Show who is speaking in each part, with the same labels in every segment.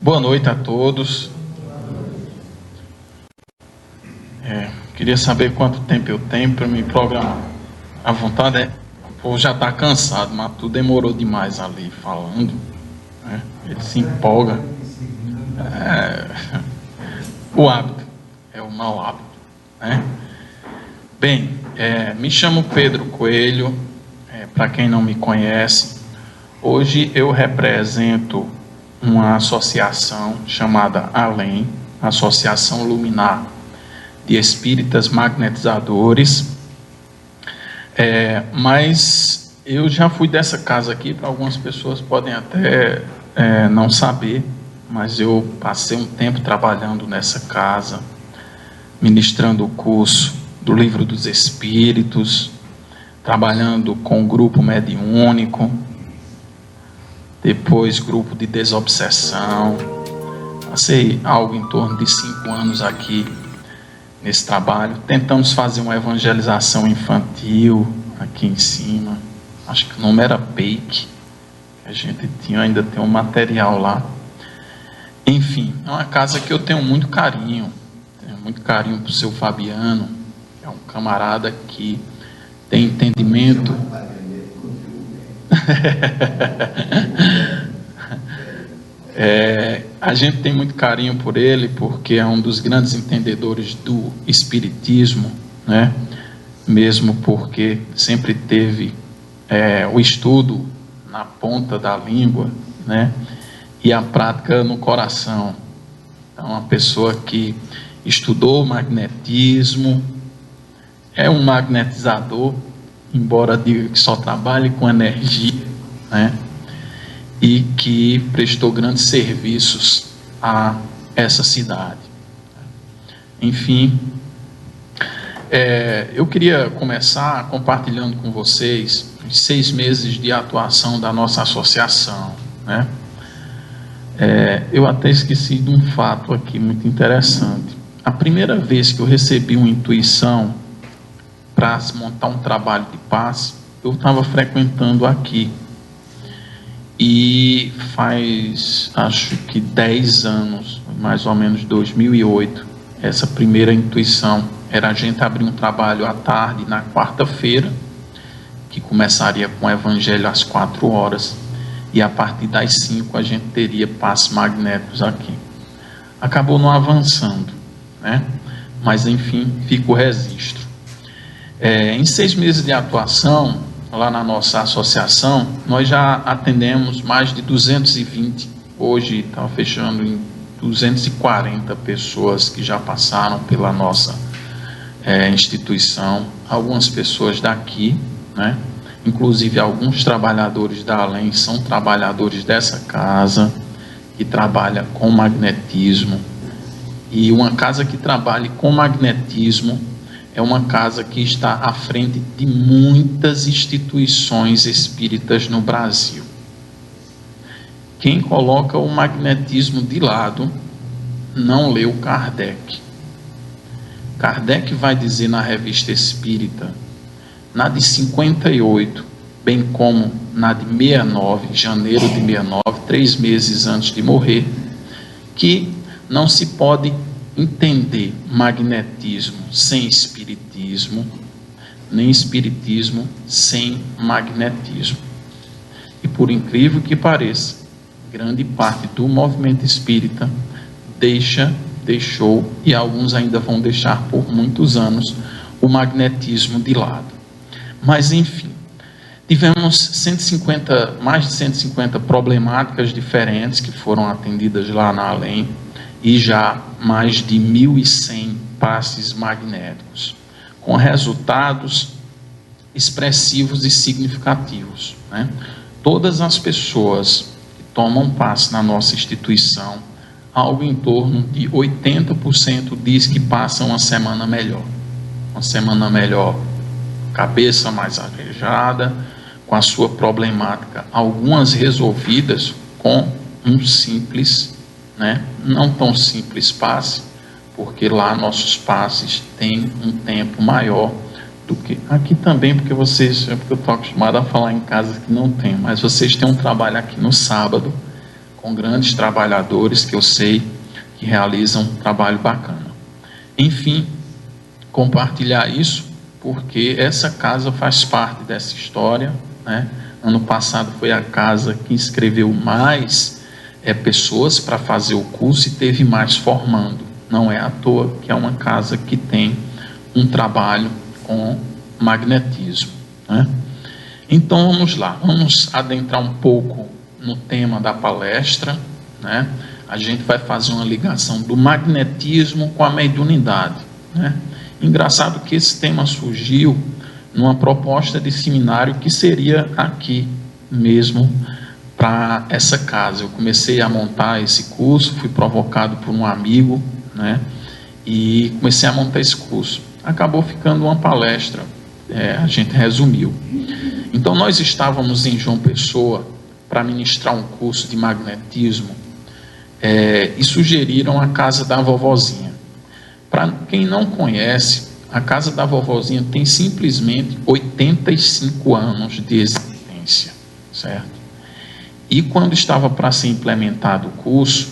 Speaker 1: Boa noite a todos. Queria saber quanto tempo eu tenho para me programar. A vontade é... O povo já está cansado, mas tu demorou demais ali falando, né? Ele se empolga. O hábito, é o mau hábito, né? Bem, me chamo Pedro Coelho, para quem não me conhece. Hoje eu represento uma associação chamada ALEM, Associação Luminar de Espíritas Magnetizadores, mas eu já fui dessa casa aqui. Para algumas pessoas podem até não saber, mas eu passei um tempo trabalhando nessa casa, ministrando o curso do Livro dos Espíritos, trabalhando com o grupo mediúnico, depois grupo de desobsessão. Passei algo em torno de 5 anos aqui nesse trabalho. Tentamos fazer uma evangelização infantil aqui em cima, acho que o nome era PEIC, a gente ainda tem um material lá. Enfim, é uma casa que eu tenho muito carinho para o seu Fabiano, que é um camarada que tem entendimento. A gente tem muito carinho por ele, porque é um dos grandes entendedores do espiritismo, né? Mesmo porque sempre teve o estudo na ponta da língua, né? E a prática no coração. Então, uma pessoa que estudou magnetismo, é um magnetizador, embora diga que só trabalhe com energia, né? E que prestou grandes serviços a essa cidade. Enfim, eu queria começar compartilhando com vocês os 6 meses de atuação da nossa associação, né? Eu até esqueci de um fato aqui muito interessante. A primeira vez que eu recebi uma intuição para montar um trabalho de paz, eu estava frequentando aqui. E faz, acho que 10 anos, mais ou menos 2008, essa primeira intuição era a gente abrir um trabalho à tarde, na quarta-feira, que começaria com o evangelho às 4 horas, e a partir das 5 a gente teria passes magnéticos aqui. Acabou não avançando, né? Mas enfim, fica o registro. Em 6 meses de atuação, lá na nossa associação, nós já atendemos mais de 220, hoje está fechando em 240 pessoas que já passaram pela nossa instituição, algumas pessoas daqui, né? Inclusive alguns trabalhadores da ALEM são trabalhadores dessa casa, que trabalha com magnetismo, e uma casa que trabalhe com magnetismo é uma casa que está à frente de muitas instituições espíritas no Brasil. Quem coloca o magnetismo de lado não leu Kardec. Kardec vai dizer na Revista Espírita, na de 58, bem como na de 69, janeiro de 69, 3 meses antes de morrer, que não se pode entender magnetismo sem espiritismo, nem espiritismo sem magnetismo. E por incrível que pareça, grande parte do movimento espírita deixou, e alguns ainda vão deixar por muitos anos, o magnetismo de lado. Mas enfim, tivemos mais de 150 problemáticas diferentes que foram atendidas lá na ALEM, e já mais de 1.100 passes magnéticos, com resultados expressivos e significativos, né? Todas as pessoas que tomam passe na nossa instituição, algo em torno de 80% diz que passam uma semana melhor. Uma semana melhor, cabeça mais arejada, com a sua problemática, algumas resolvidas com um simples, né? Não tão simples passe, porque lá nossos passes têm um tempo maior do que aqui também, porque eu estou acostumado a falar em casas que não tem, mas vocês têm um trabalho aqui no sábado, com com grandes trabalhadores que eu sei que realizam um trabalho bacana. Enfim, compartilhar isso porque essa casa faz parte dessa história, né? Ano passado foi a casa que inscreveu mais pessoas para fazer o curso e teve mais formando. Não é à toa que é uma casa que tem um trabalho com magnetismo, né? Então vamos lá, vamos adentrar um pouco no tema da palestra, né? A gente vai fazer uma ligação do magnetismo com a mediunidade, né? Engraçado que esse tema surgiu numa proposta de seminário que seria aqui mesmo para essa casa. Eu comecei a montar esse curso, fui provocado por um amigo, né? E comecei a montar esse curso. Acabou ficando uma palestra, a gente resumiu. Então nós estávamos em João Pessoa para ministrar um curso de magnetismo e sugeriram a casa da vovozinha. Para quem não conhece, a casa da vovozinha tem simplesmente 85 anos de existência, certo? E quando estava para ser implementado o curso,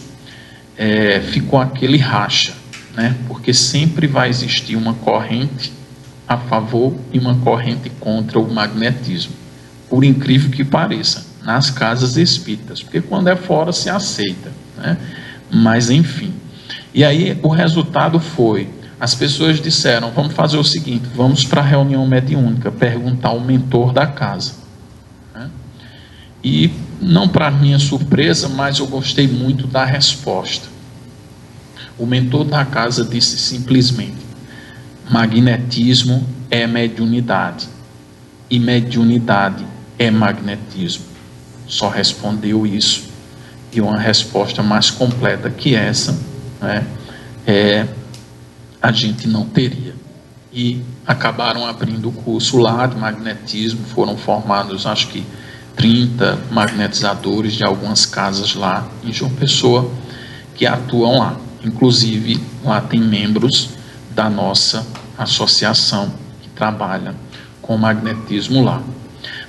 Speaker 1: ficou aquele racha, né? Porque sempre vai existir uma corrente a favor e uma corrente contra o magnetismo, por incrível que pareça, nas casas espíritas, porque quando é fora se aceita, né? Mas enfim, e aí o resultado foi, as pessoas disseram, vamos fazer o seguinte, vamos para a reunião mediúnica, perguntar ao mentor da casa, né? E não para minha surpresa, mas eu gostei muito da resposta. O mentor da casa disse simplesmente, magnetismo é mediunidade e mediunidade é magnetismo. Só respondeu isso, e uma resposta mais completa que essa, né, a gente não teria. E acabaram abrindo o curso lá de magnetismo, foram formados acho que 30 magnetizadores de algumas casas lá em João Pessoa que atuam lá. Inclusive lá tem membros da nossa associação que trabalha com magnetismo lá.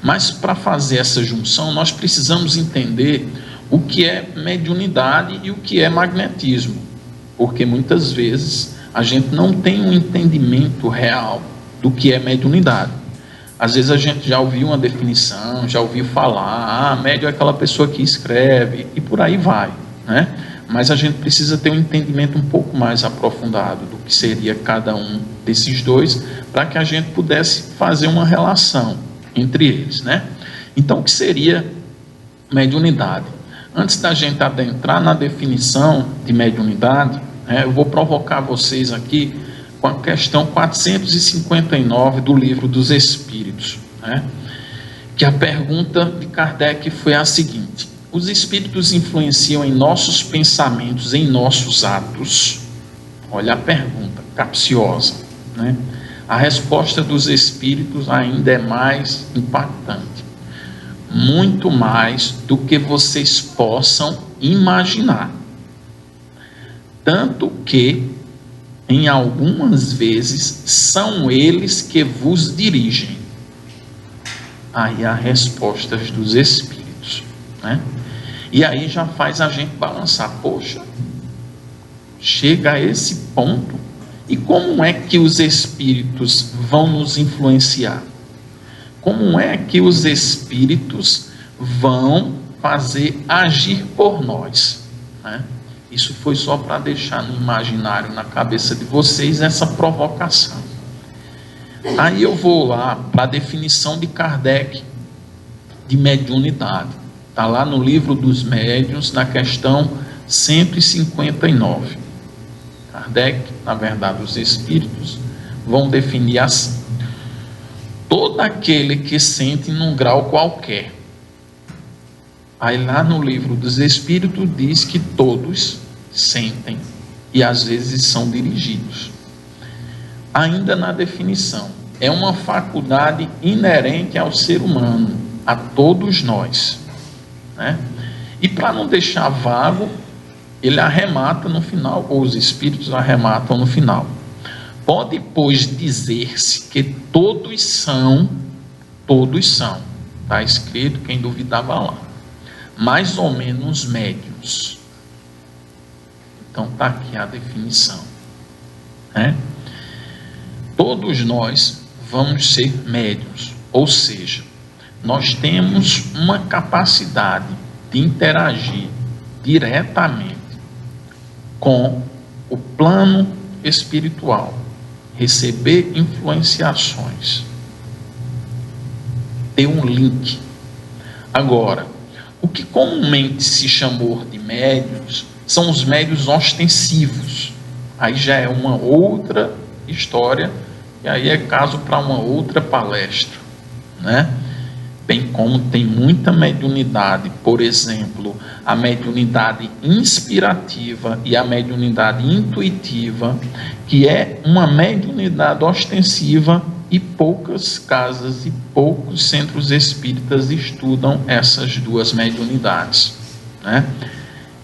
Speaker 1: Mas para fazer essa junção nós precisamos entender o que é mediunidade e o que é magnetismo, porque muitas vezes a gente não tem um entendimento real do que é mediunidade. Às vezes a gente já ouviu uma definição, já ouviu falar, médium é aquela pessoa que escreve, e por aí vai, né? Mas a gente precisa ter um entendimento um pouco mais aprofundado do que seria cada um desses dois, para que a gente pudesse fazer uma relação entre eles, né? Então, o que seria mediunidade? Antes da gente adentrar na definição de mediunidade, eu vou provocar vocês aqui com a questão 459 do Livro dos Espíritos, né? Que a pergunta de Kardec foi a seguinte: os espíritos influenciam em nossos pensamentos, em nossos atos? Olha a pergunta capciosa, né? A resposta dos espíritos ainda é mais impactante, muito mais do que vocês possam imaginar, tanto que em algumas vezes são eles que vos dirigem. Aí a resposta dos espíritos, né? E aí já faz a gente balançar, poxa, chega a esse ponto, e como é que os espíritos vão nos influenciar? Como é que os espíritos vão fazer agir por nós, né? Isso foi só para deixar no imaginário, na cabeça de vocês, essa provocação. Aí eu vou lá para a definição de Kardec de mediunidade. Está lá no Livro dos Médiuns, na questão 159. Kardec, na verdade, os espíritos vão definir assim: todo aquele que sente num grau qualquer. Aí lá no Livro dos Espíritos diz que todos sentem e às vezes são dirigidos. Ainda na definição, é uma faculdade inerente ao ser humano, a todos nós, né? E para não deixar vago, ele arremata no final, ou os espíritos arrematam no final: pode, pois, dizer-se que todos são, está escrito, quem duvidava lá, mais ou menos médiuns. médios. Então está aqui a definição, né? Todos nós vamos ser médiuns, ou seja, nós temos uma capacidade de interagir diretamente com o plano espiritual, receber influenciações, ter um link. Agora, o que comumente se chamou de médiuns são os médiuns ostensivos. Aí já é uma outra história, e aí é caso para uma outra palestra, né? Bem como tem muita mediunidade, por exemplo, a mediunidade inspirativa e a mediunidade intuitiva, que é uma mediunidade ostensiva, e poucas casas e poucos centros espíritas estudam essas duas mediunidades, né?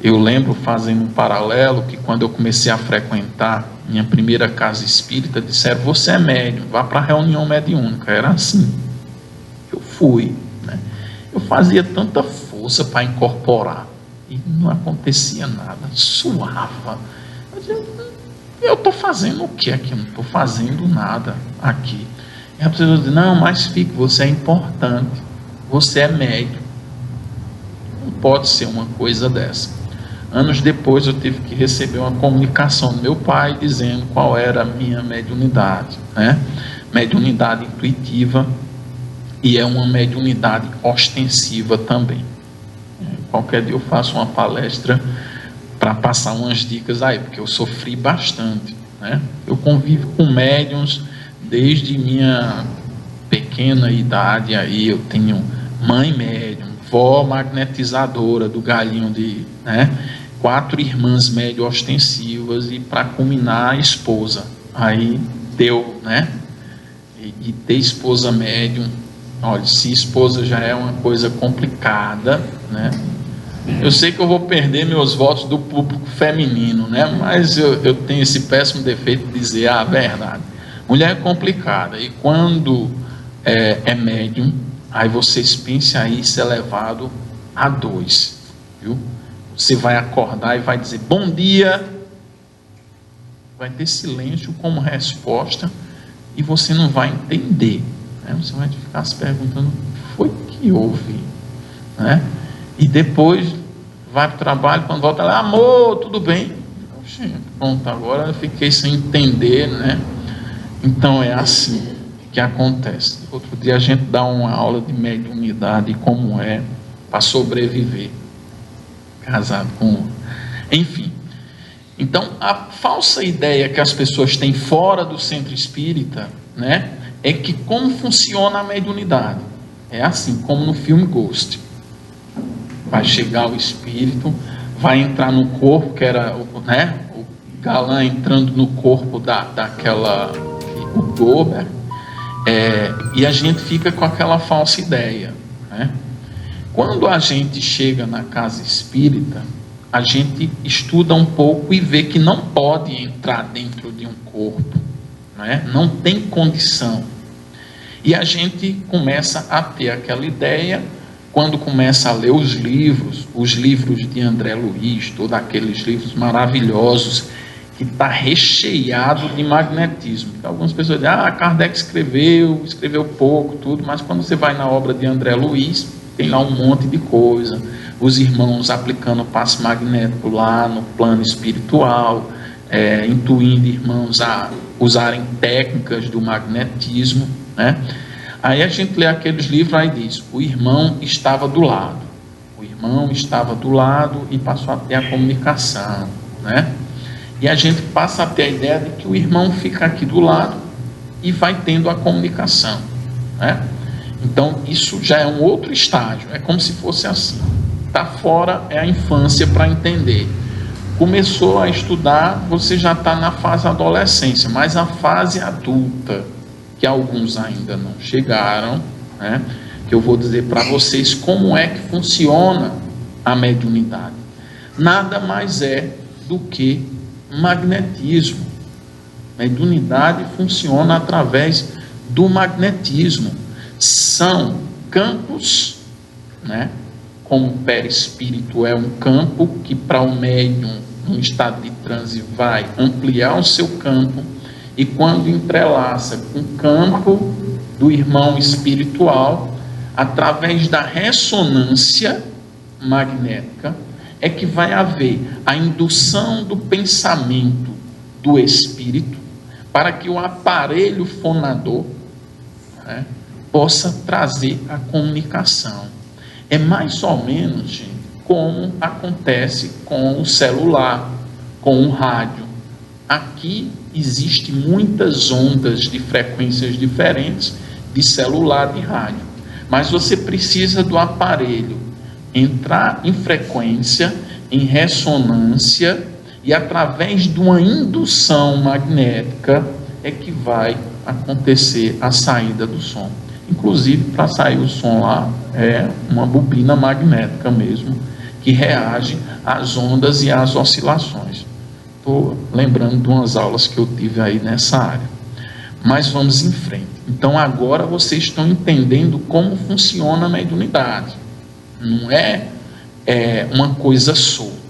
Speaker 1: Eu lembro, fazendo um paralelo, que quando eu comecei a frequentar minha primeira casa espírita, disseram: você é médium, vá para a reunião mediúnica. Era assim. Eu fui, né? Eu fazia tanta força para incorporar e não acontecia nada, suava. Eu estou fazendo o que aqui? Eu não estou fazendo nada aqui. E a pessoa diz: não, mas fique, você é importante, você é médium. Não pode ser uma coisa dessa. Anos depois eu tive que receber uma comunicação do meu pai dizendo qual era a minha mediunidade, né? Mediunidade intuitiva, e é uma mediunidade ostensiva também. Qualquer dia eu faço uma palestra para passar umas dicas aí, porque eu sofri bastante, né? Eu convivo com médiuns desde minha pequena idade. Aí eu tenho mãe médium, vó magnetizadora do galinho de, né? 4 irmãs médio ostensivas, e para culminar a esposa. Aí deu, né? E ter esposa médium, olha, se esposa já é uma coisa complicada, né? Eu sei que eu vou perder meus votos do público feminino, né? Mas eu tenho esse péssimo defeito de dizer a verdade. Mulher é complicada, e quando é médium, aí vocês pensem aí ser levado a 2, viu? Você vai acordar e vai dizer bom dia, vai ter silêncio como resposta, e você não vai entender, né? Você vai ficar se perguntando o que foi que houve, né? E depois vai para o trabalho, quando volta lá: amor, tudo bem? Oxe, pronto, agora eu fiquei sem entender, né? Então é assim que acontece. Outro dia a gente dá uma aula de mediunidade, como é para sobreviver casado com... Enfim, então a falsa ideia que as pessoas têm fora do centro espírita, né, é que como funciona a mediunidade é assim como no filme Ghost. Vai chegar o espírito, vai entrar no corpo, que era, né, o galã entrando no corpo daquela, o Gober, e a gente fica com aquela falsa ideia, né? Quando a gente chega na casa espírita, a gente estuda um pouco e vê que não pode entrar dentro de um corpo, né? Não tem condição. E a gente começa a ter aquela ideia quando começa a ler os livros de André Luiz, todos aqueles livros maravilhosos, que está recheado de magnetismo. Então, algumas pessoas dizem: Kardec escreveu pouco, tudo, mas quando você vai na obra de André Luiz, tem lá um monte de coisa, os irmãos aplicando passe magnético lá no plano espiritual, intuindo irmãos a usarem técnicas do magnetismo, né? Aí a gente lê aqueles livros, aí diz: o irmão estava do lado, e passou a ter a comunicação, né? E a gente passa a ter a ideia de que o irmão fica aqui do lado e vai tendo a comunicação, né? Então isso já é um outro estágio, é como se fosse assim. Está fora é a infância para entender. Começou a estudar, você já está na fase adolescência, mas a fase adulta, que alguns ainda não chegaram, né? Que eu vou dizer para vocês como é que funciona a mediunidade. Nada mais é do que magnetismo. Mediunidade funciona através do magnetismo. São campos, né, como o perispírito é um campo que para o médium, num estado de transe, vai ampliar o seu campo, e quando entrelaça com o campo do irmão espiritual, através da ressonância magnética, é que vai haver a indução do pensamento do espírito para que o aparelho fonador, né, possa trazer a comunicação. É mais ou menos, gente, como acontece com o celular, com o rádio. Aqui existem muitas ondas de frequências diferentes de celular e rádio, mas você precisa do aparelho entrar em frequência, em ressonância, e através de uma indução magnética é que vai acontecer a saída do som. Inclusive, para sair o som lá, é uma bobina magnética mesmo, que reage às ondas e às oscilações. Estou lembrando de umas aulas que eu tive aí nessa área. Mas vamos em frente. Então, agora vocês estão entendendo como funciona a mediunidade. Não é uma coisa solta.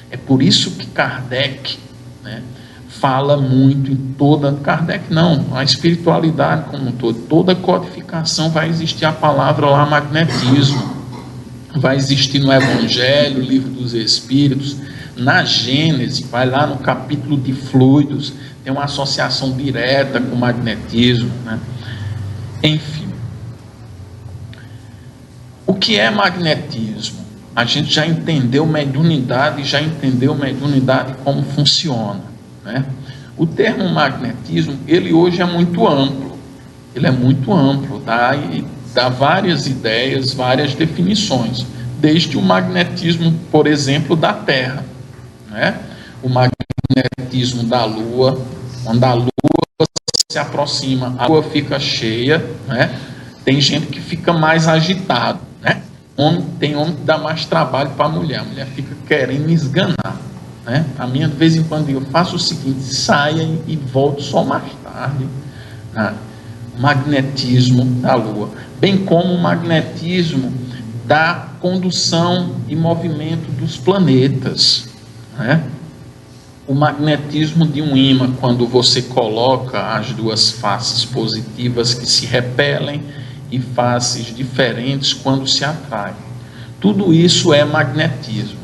Speaker 1: É por isso que Kardec, né, fala muito em toda... Kardec não, a espiritualidade como um todo. Toda codificação vai existir a palavra lá, magnetismo. Vai existir no Evangelho, Livro dos Espíritos, na Gênese, vai lá no capítulo de fluidos, tem uma associação direta com o magnetismo, né? Enfim, o que é magnetismo? A gente já entendeu mediunidade, já entendeu mediunidade como funciona, né? O termo magnetismo, ele hoje é muito amplo, ele é muito amplo, tá? E dá várias ideias, várias definições, desde o magnetismo, por exemplo, da Terra, né? O magnetismo da Lua, quando a Lua se aproxima, a Lua fica cheia, né? Tem gente que fica mais agitado, né? Tem homem que dá mais trabalho para a mulher fica querendo esganar, né? A minha, de vez em quando, eu faço o seguinte: saia e volto só mais tarde, né? Magnetismo da Lua, bem como o magnetismo da condução e movimento dos planetas, né? O magnetismo de um ímã, quando você coloca as duas faces positivas que se repelem e faces diferentes quando se atraem. Tudo isso é magnetismo.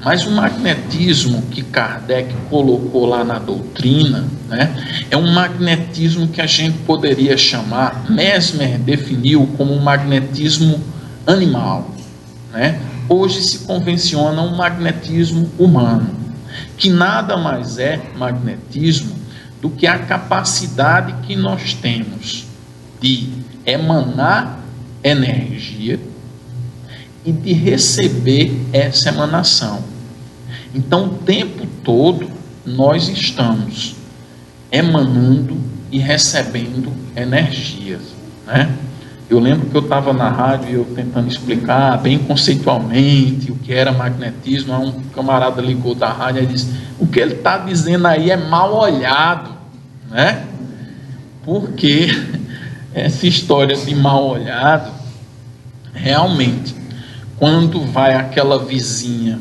Speaker 1: Mas o magnetismo que Kardec colocou lá na doutrina, né, é um magnetismo que a gente poderia chamar, Mesmer definiu como um magnetismo animal, né? Hoje se convenciona um magnetismo humano, que nada mais é magnetismo do que a capacidade que nós temos de emanar energia e de receber essa emanação. Então, o tempo todo nós estamos emanando e recebendo energias, né? Eu lembro que eu estava na rádio e eu tentando explicar bem conceitualmente o que era magnetismo. Um camarada ligou da rádio e disse: o que ele está dizendo aí é mal olhado, né? Porque essa história de mal olhado, realmente, quando vai aquela vizinha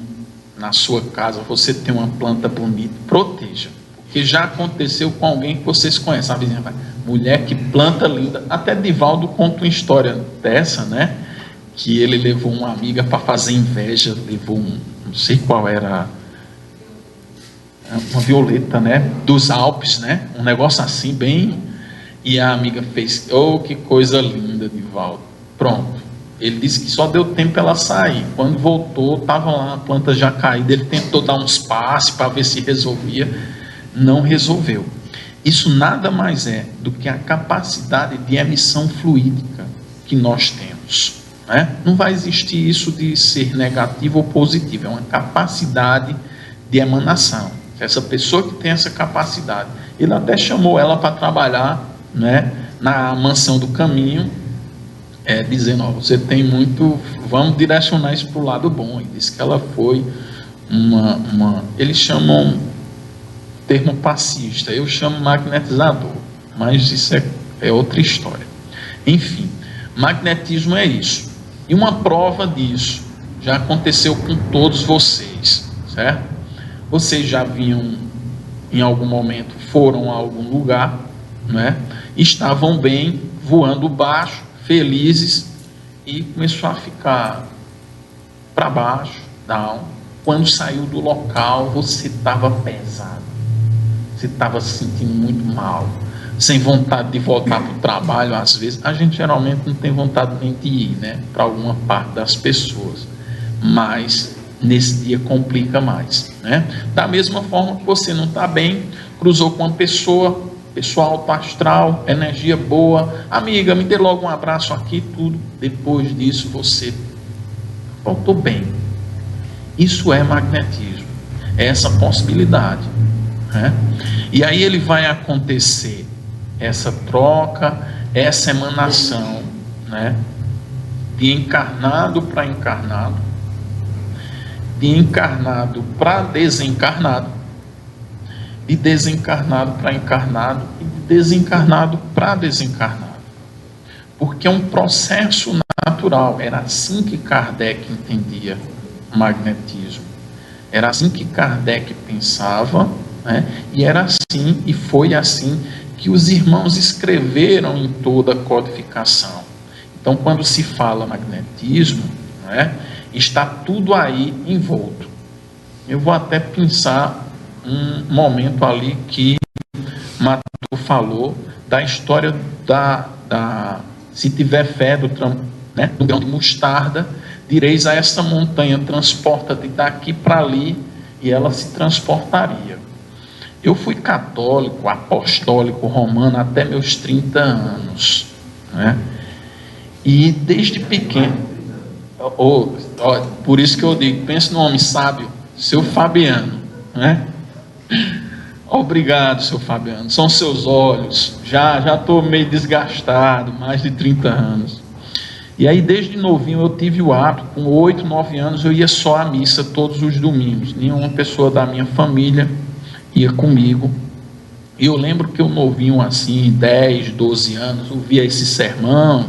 Speaker 1: na sua casa, você tem uma planta bonita, proteja, porque já aconteceu com alguém que vocês conhecem. A vizinha vai: mulher, que planta linda. Até Divaldo conta uma história dessa, né? Que ele levou uma amiga para fazer inveja, levou não sei qual era, uma violeta, né? Dos Alpes, né? Um negócio assim, bem. E a amiga fez: oh, que coisa linda, Divaldo. Pronto. Ele disse que só deu tempo ela sair. Quando voltou, estava lá a planta já caída. Ele tentou dar uns passes para ver se resolvia. Não resolveu. Isso nada mais é do que a capacidade de emissão fluídica que nós temos, né? Não vai existir isso de ser negativo ou positivo. É uma capacidade de emanação. Essa pessoa que tem essa capacidade, ele até chamou ela para trabalhar, né, na mansão do caminho, dizendo: ó, você tem muito, vamos direcionar isso para o lado bom. E disse que ela foi eles chamam termo passista, eu chamo magnetizador, mas isso é outra história. Enfim, magnetismo é isso. E uma prova disso, já aconteceu com todos vocês, certo? Vocês já vinham, em algum momento, foram a algum lugar, né? Estavam bem, voando baixo, felizes, e começou a ficar para baixo, down. Quando saiu do local, você estava pesado, você estava se sentindo muito mal, sem vontade de voltar para o trabalho. Às vezes, a gente geralmente não tem vontade nem de ir, né, para alguma parte das pessoas, mas nesse dia complica mais, né? Da mesma forma que você não está bem, cruzou com uma pessoa alto astral, energia boa, amiga, me dê logo um abraço aqui, tudo. Depois disso você voltou bem. Isso é magnetismo, é essa possibilidade, né? E aí ele vai acontecer essa troca, essa emanação, né, de encarnado para encarnado, de encarnado para desencarnado, de desencarnado para encarnado e de desencarnado para desencarnado, porque é um processo natural. Era assim que Kardec entendia o magnetismo, era assim que Kardec pensava, né? E era assim, e foi assim que os irmãos escreveram em toda a codificação. Então, quando se fala magnetismo, né, está tudo aí envolto. Eu vou até pensar um momento ali que Matu falou da história se tiver fé do grão de mostarda, direis a essa montanha, transporta-te daqui para ali, e ela se transportaria. Eu fui católico, apostólico, romano até meus 30 anos, né? E desde pequeno, por isso que eu digo, pense no homem sábio, seu Fabiano, né? Obrigado, seu Fabiano, são seus olhos, já estou meio desgastado, mais de 30 anos. E aí desde novinho eu tive o hábito, com 8, 9 anos eu ia só à missa todos os domingos, nenhuma pessoa da minha família ia comigo. E eu lembro que eu novinho assim, 10, 12 anos, ouvia esse sermão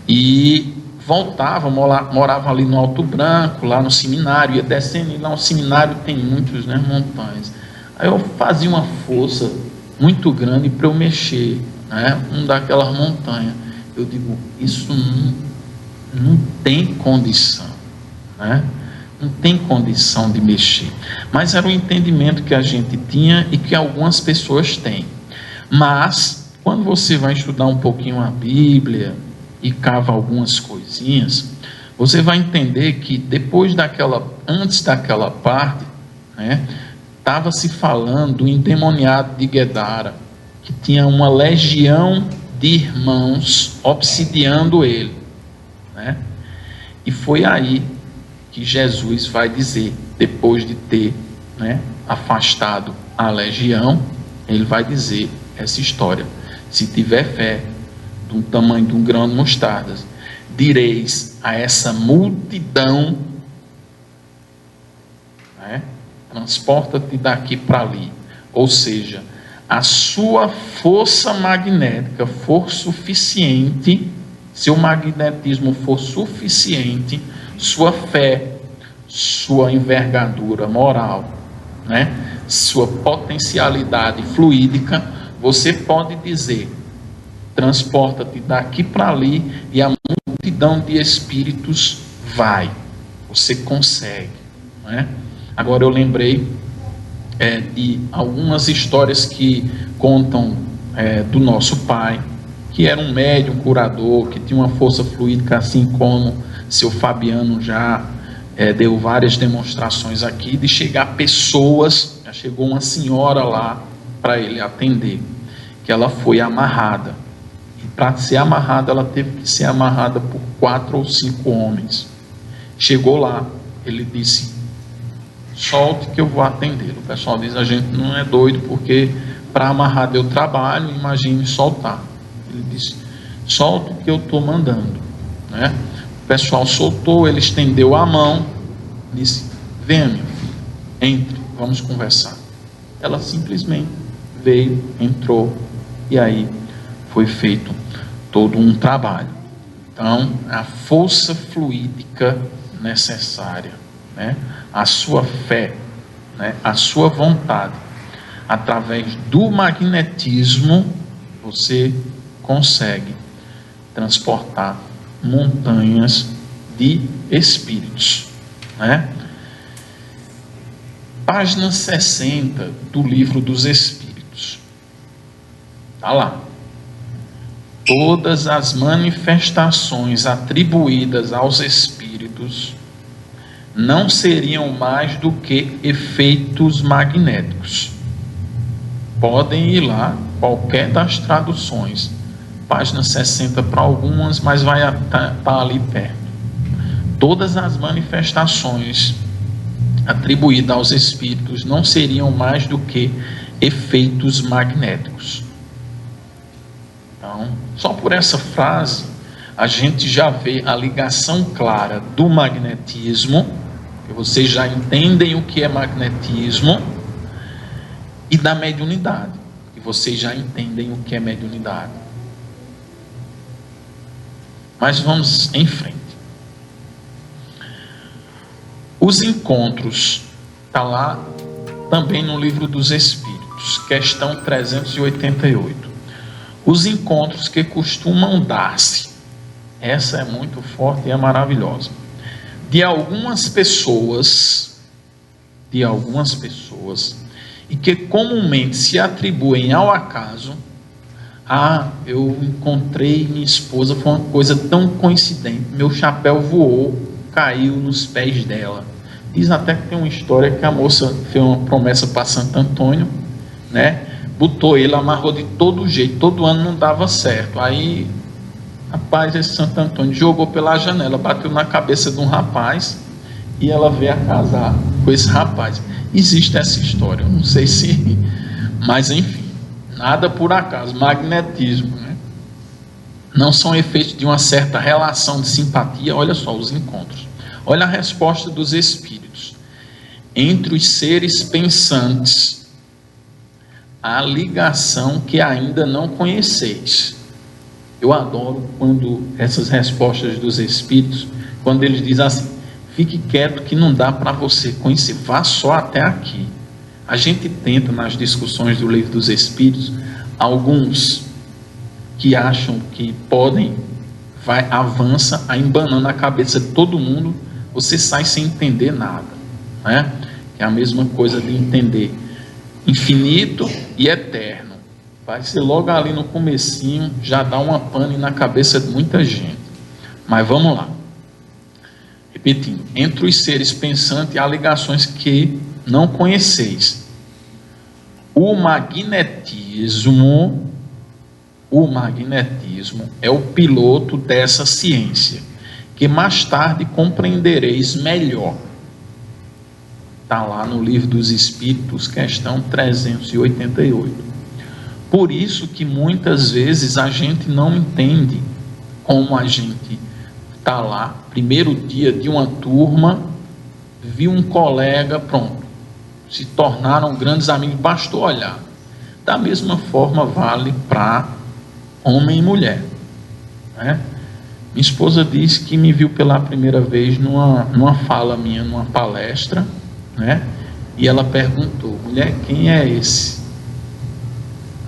Speaker 1: e voltava, morava ali no Alto Branco, lá no seminário, ia descendo, e lá no seminário tem muitos, né, montanhas. Aí eu fazia uma força muito grande para eu mexer, né, daquelas montanhas. Eu digo, isso não tem condição, né? Não tem condição de mexer. Mas era o entendimento que a gente tinha e que algumas pessoas têm. Mas, quando você vai estudar um pouquinho a Bíblia e cava algumas coisinhas, você vai entender que antes daquela parte, né, estava se falando do endemoniado de Guedara, que tinha uma legião de irmãos obsidiando ele, né? E foi aí que Jesus vai dizer, depois de ter, né, afastado a legião, ele vai dizer essa história: se tiver fé do tamanho de um grão de mostarda, direis a essa multidão, né, transporta-te daqui para ali. Ou seja, a sua força magnética for suficiente, seu magnetismo for suficiente, sua fé, sua envergadura moral, né, sua potencialidade fluídica, você pode dizer: transporta-te daqui para ali, e a multidão de espíritos vai. Você consegue, né? Agora eu lembrei de algumas histórias que contam do nosso pai, que era um médium curador, que tinha uma força fluídica, assim como seu Fabiano já deu várias demonstrações aqui, de chegar pessoas. Já chegou uma senhora lá para ele atender, que ela foi amarrada, e para ser amarrada ela teve que ser amarrada por 4 ou 5 homens. Chegou lá, ele disse: solte que eu vou atendê-lo. O pessoal diz: a gente não é doido, porque para amarrar deu trabalho, imagine soltar. Ele disse: solta o que eu estou mandando, né? O pessoal soltou, ele estendeu a mão, disse: venha, minha filha, entre, vamos conversar. Ela simplesmente veio, entrou, e aí foi feito todo um trabalho. Então, a força fluídica, necessária, né? A sua fé, né? A sua vontade. Através do magnetismo, você consegue transportar montanhas de espíritos, né? Página 60 do Livro dos Espíritos. Está lá. Todas as manifestações atribuídas aos espíritos não seriam mais do que efeitos magnéticos. Podem ir lá, qualquer das traduções, página 60 para algumas, mas vai estar ali perto. Todas as manifestações atribuídas aos espíritos não seriam mais do que efeitos magnéticos. Então, só por essa frase, a gente já vê a ligação clara do magnetismo, que vocês já entendem o que é magnetismo, e da mediunidade, que vocês já entendem o que é mediunidade. Mas vamos em frente. Os encontros, está lá também no Livro dos Espíritos, questão 388. Os encontros que costumam dar-se, essa é muito forte e é maravilhosa, de algumas pessoas, e que comumente se atribuem ao acaso. Eu encontrei minha esposa, foi uma coisa tão coincidente, meu chapéu voou, caiu nos pés dela. Diz até que tem uma história que a moça fez uma promessa para Santo Antônio, né? Botou ele, amarrou de todo jeito, todo ano não dava certo. Aí, rapaz, esse Santo Antônio jogou pela janela, bateu na cabeça de um rapaz e ela veio a casar com esse rapaz. Existe essa história, eu não sei se, mas enfim, nada por acaso. Magnetismo, né? Não são efeitos de uma certa relação de simpatia. Olha só os encontros. Olha a resposta dos espíritos. Entre os seres pensantes, a ligação que ainda não conheceis. Eu adoro quando essas respostas dos espíritos, quando eles dizem assim: fique quieto que não dá para você conhecer, vá só até aqui. A gente tenta nas discussões do Livro dos Espíritos, alguns que acham que podem, avança, aí embanando a cabeça de todo mundo, você sai sem entender nada, né? Que é a mesma coisa de entender infinito e eterno. Vai ser logo ali no comecinho, já dá uma pane na cabeça de muita gente. Mas vamos lá. Repetindo, entre os seres pensantes há ligações que não conheceis. O magnetismo é o piloto dessa ciência, que mais tarde compreendereis melhor. Está lá no Livro dos Espíritos, questão 388. Por isso que muitas vezes a gente não entende como a gente está lá, primeiro dia de uma turma, viu um colega, pronto, se tornaram grandes amigos, bastou olhar. Da mesma forma vale para homem e mulher, né? Minha esposa disse que me viu pela primeira vez numa fala minha, numa palestra, né? E ela perguntou: mulher, quem é esse?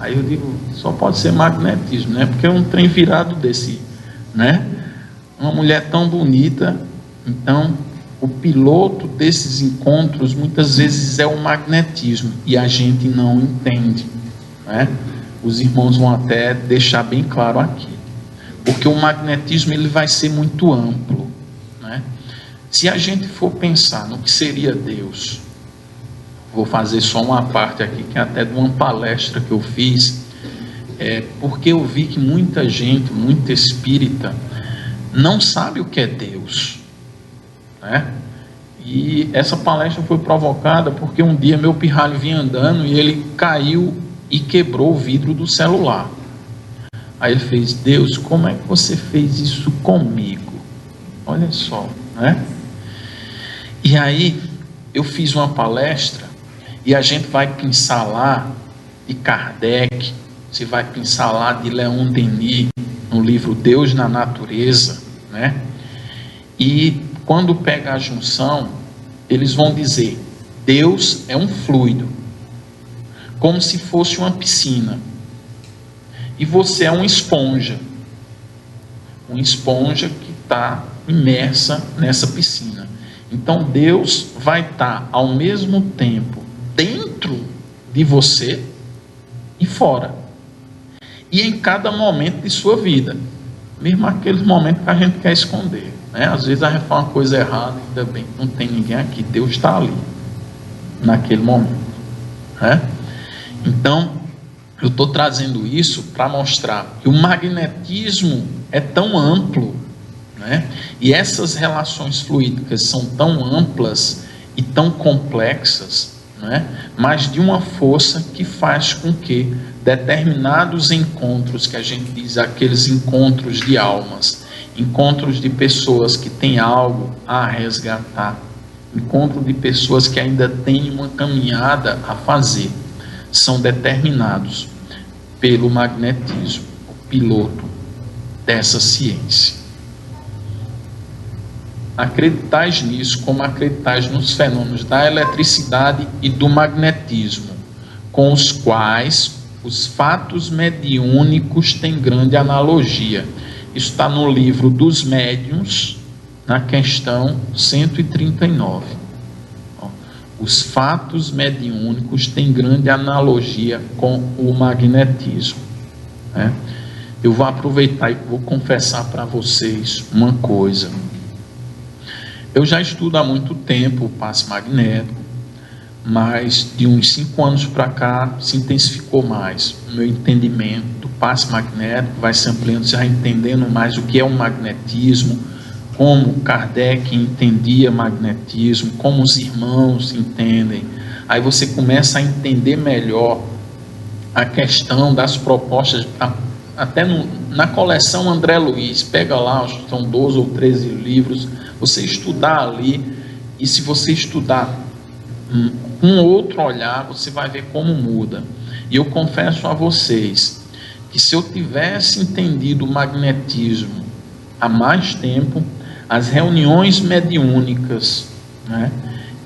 Speaker 1: Aí eu digo: só pode ser magnetismo, né? Porque é um trem virado desse, né? Uma mulher tão bonita. Então, o piloto desses encontros muitas vezes é o magnetismo, e a gente não entende, né? Os irmãos vão até deixar bem claro aqui, porque o magnetismo ele vai ser muito amplo, né? Se a gente for pensar no que seria Deus, vou fazer só uma parte aqui, que é até de uma palestra que eu fiz, porque eu vi que muita gente, muito espírita, não sabe o que é Deus, né? E essa palestra foi provocada porque um dia meu pirralho vinha andando e ele caiu e quebrou o vidro do celular. Aí ele fez: Deus, como é que você fez isso comigo? Olha só, né? E aí eu fiz uma palestra e a gente vai pensar lá de Kardec, você vai pensar lá de Leon Denis, no livro Deus na Natureza, né? E quando pega a junção, eles vão dizer: Deus é um fluido, como se fosse uma piscina, e você é uma esponja que está imersa nessa piscina. Então Deus vai estar ao mesmo tempo dentro de você e fora, e em cada momento de sua vida, mesmo aqueles momentos que a gente quer esconder, né? Às vezes a gente fala uma coisa errada, ainda bem que não tem ninguém aqui, Deus está ali naquele momento, né? Então eu estou trazendo isso para mostrar que o magnetismo é tão amplo, né? E essas relações fluídicas são tão amplas e tão complexas, né? Mas de uma força que faz com que determinados encontros, que a gente diz aqueles encontros de almas, encontros de pessoas que têm algo a resgatar, encontro de pessoas que ainda têm uma caminhada a fazer, são determinados pelo magnetismo, o piloto dessa ciência. Acreditais nisso como acreditais nos fenômenos da eletricidade e do magnetismo, com os quais os fatos mediúnicos têm grande analogia. Isso está no livro dos médiuns, na questão 139. Os fatos mediúnicos têm grande analogia com o magnetismo, né? Eu vou aproveitar e vou confessar para vocês uma coisa. Eu já estudo há muito tempo o passe magnético, mas de uns 5 anos para cá se intensificou mais o meu entendimento do passe magnético, vai se ampliando, já entendendo mais o que é o magnetismo, como Kardec entendia magnetismo, como os irmãos entendem. Aí você começa a entender melhor a questão das propostas, até na coleção André Luiz, pega lá, são 12 ou 13 livros, você estudar ali, e se você estudar com outro olhar, você vai ver como muda. E eu confesso a vocês que se eu tivesse entendido o magnetismo há mais tempo, as reuniões mediúnicas, né,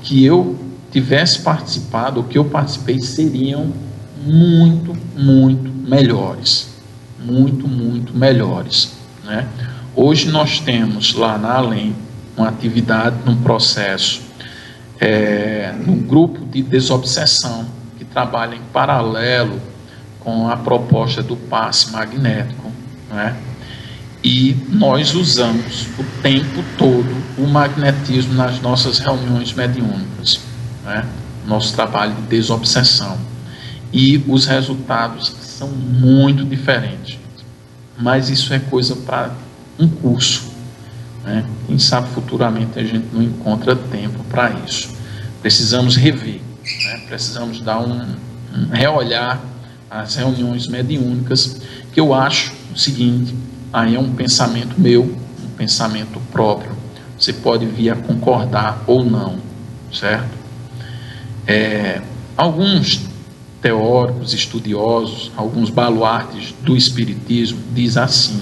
Speaker 1: que eu tivesse participado, ou que eu participei, seriam muito, muito melhores. Muito, muito melhores, né? Hoje nós temos lá na Além uma atividade, num processo, no grupo de desobsessão, que trabalha em paralelo com a proposta do passe magnético, né? E nós usamos o tempo todo o magnetismo nas nossas reuniões mediúnicas, né? Nosso trabalho de desobsessão. E os resultados são muito diferentes. Mas isso é coisa para um curso, né? Quem sabe futuramente a gente não encontra tempo para isso. Precisamos rever, né? Precisamos dar um reolhar às reuniões mediúnicas, que eu acho o seguinte, aí é um pensamento meu, um pensamento próprio, você pode vir a concordar ou não, certo? Alguns teóricos, estudiosos, alguns baluartes do espiritismo diz assim,